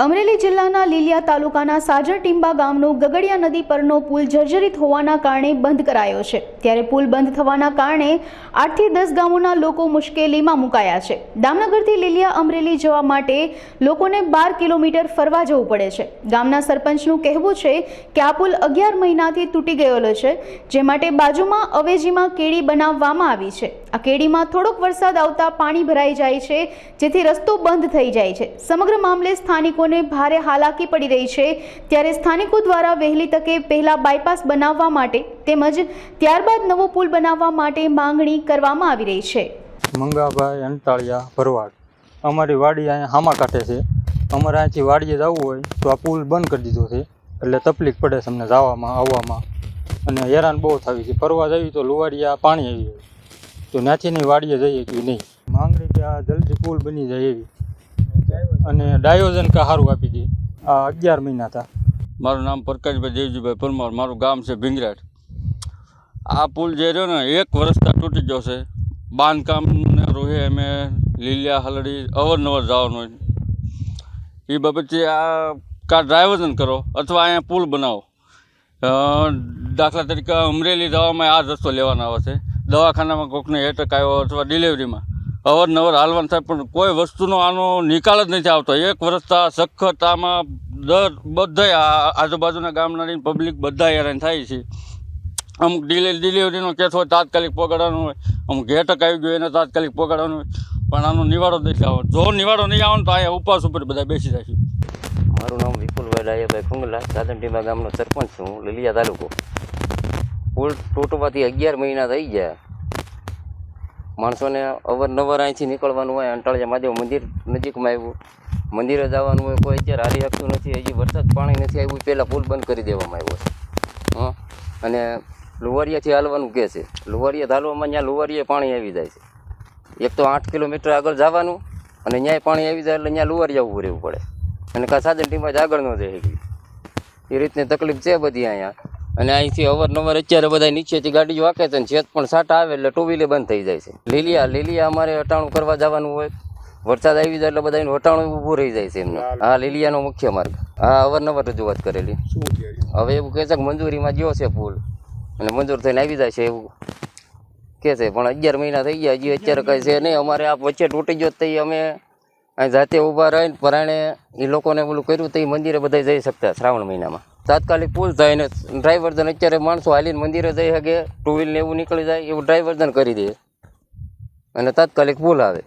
અમરેલી જિલ્લાના લીલિયા તાલુકાના સાજર ટીંબા ગામનો ગગડિયા નદી પરનો પુલ જર્જરિત હોવાના કારણે બંધ કરાયો છે। ત્યારે પુલ બંધ થવાના કારણે 8 થી 10 ગામોના લોકો મુશ્કેલીમાં મુકાયા છે। દામનગરથી લીલિયા અમરેલી જવા માટે લોકોને 12 કિલોમીટર ફરવા જવું પડે છે। ગામના સરપંચનું કહેવું છે કે આ પુલ 11 મહિનાથી તૂટી ગયેલો છે, જે માટે બાજુમાં અવેજીમાં કેડી બનાવવામાં આવી છે। આ કેડીમાં થોડોક વરસાદ આવતા પાણી ભરાઈ જાય છે, જેથી રસ્તો બંધ થઈ જાય છે। સમગ્ર મામલે સ્થાનિકોને ભારે હાલાકી પડી રહી છે। ત્યારે સ્થાનિકો દ્વારા વહેલી તકે પહેલા બાયપાસ બનાવવા માટે તેમજ ત્યારબાદ નવો પુલ બનાવવા માટે માંગણી કરવામાં આવી રહી છે। મંગાભાઈ અંટાળિયા ભરવાડ અમારી વાડી અહીંયા હામા કાંઠે છે। અમારે અહીંથી વાડીએ જવું હોય તો આ પુલ બંધ કરી દીધો છે, એટલે તકલીફ પડે છે અમને જવામાં આવવામાં, અને હેરાન બહુ થવી છે। ફરવા જઈએ તો લુવાડિયા પાણી આવી જાય તો ત્યાંથી નહીં વાડીએ જઈએ કે નહીં। માંગણી કે આ જલ્દી પુલ બની જાય એવી, અને ડાયોજન કા સારું આપી દે। આ 11 મહિના હતા। મારું નામ પ્રકાશભાઈ દેવજીભાઈ પરમાર, મારું ગામ છે ભીંગરાટ। આ પુલ જે રહ્યો ને 1 વર્ષથી તૂટી ગયો છે। બાંધકામને રોહે અમે લીલિયા હલડી અવારનવાર જવાનું હોય, એ બાબતે આ કા ડાયવર્ઝન કરો અથવા અહીંયા પુલ બનાવો। દાખલા તરીકે અમરેલી જવામાં આ રસ્તો લેવાનો આવે છે, દવાખાનામાં કોઈકને એટેક આવ્યો અથવા ડિલિવરીમાં અવારનવાર હાલવાનું થાય, પણ કોઈ વસ્તુનો આનો નિકાલ જ નથી આવતો। 1 વર્ષથી સખત આમાં બધા આજુબાજુના ગામના પબ્લિક બધા હેરાન થાય છે। અમુક ડિલિવરીનો કેસ હોય તાત્કાલિક પહોંચાડવાનું હોય, અમુક એટેક આવી ગયો એને તાત્કાલિક પહોંચાડવાનું હોય, પણ આનો નિવાડો નથી આવવાનો। જો નિવાડો નહીં આવે તો અહીંયા ઉપવાસ ઉપર બધા બેસી જાય છે। મારું નામ વિપુલભાઈ ડાયાભાઈ ફુંગલા, સાજર ટીંબા ગામનો સરપંચ છું, લીલિયા તાલુકો। પુલ તૂટવાથી 11 મહિના થઈ ગયા। માણસોને અવારનવાર અહીંથી નીકળવાનું હોય, અંટાળિયા મહાદેવ મંદિર નજીકમાં આવ્યું, મંદિરે જવાનું હોય, કોઈ અત્યારે હાલી શકતું નથી। હજી વરસાદ પાણી નથી આવ્યું, પહેલાં પુલ બંધ કરી દેવામાં આવ્યો છે। અને લુવારિયાથી હાલવાનું કહે છે, લુવારિયા હાલવામાં ત્યાં લુવારિયે પાણી આવી જાય છે। એક તો 8 કિલોમીટર આગળ જવાનું, અને ત્યાંય પાણી આવી જાય એટલે ત્યાં લુવારિયા ઊભું રહેવું પડે, અને કાં સાજર ટીંબા જ આગળ ન જાય ગઈ, એ રીતની તકલીફ છે બધી અહીંયા। અને અહીંથી અવારનવાર અત્યારે બધા નીચેથી ગાડીઓ હાકે છે, છેત પણ સાટા આવે એટલે ટુ વ્હીલે બંધ થઈ જાય છે। લીલિયા અમારે હટાણું કરવા જવાનું હોય, વરસાદ આવી જાય એટલે બધા હટાણું ઊભું રહી જાય છે એમનું। હા, લીલિયાનો મુખ્ય માર્ગ। હા, અવારનવાર રજૂઆત કરેલી। હવે એવું કહે છે કે મંજૂરીમાં ગયો છે પુલ, અને મંજૂર થઈને આવી જાય છે એવું કહે છે, પણ 11 મહિના થઈ ગયા, હજી અત્યારે કંઈ છે નહીં। અમારે આ વચ્ચે તૂટી ગયો તો અમે અહીં જાતે ઊભા રહીને પરાણે એ લોકોને ઓલું કર્યું તો એ મંદિરે બધા જઈ શકતા શ્રાવણ મહિનામાં। તાત્કાલિક પુલ થાય ને ડ્રાઈવર્જન અત્યારે માણસો હાલીને મંદિરે જઈ શકે, ટુ વ્હીલને એવું નીકળી જાય એવું ડ્રાઈવર્જન કરી દે, અને તાત્કાલિક પુલ આવે।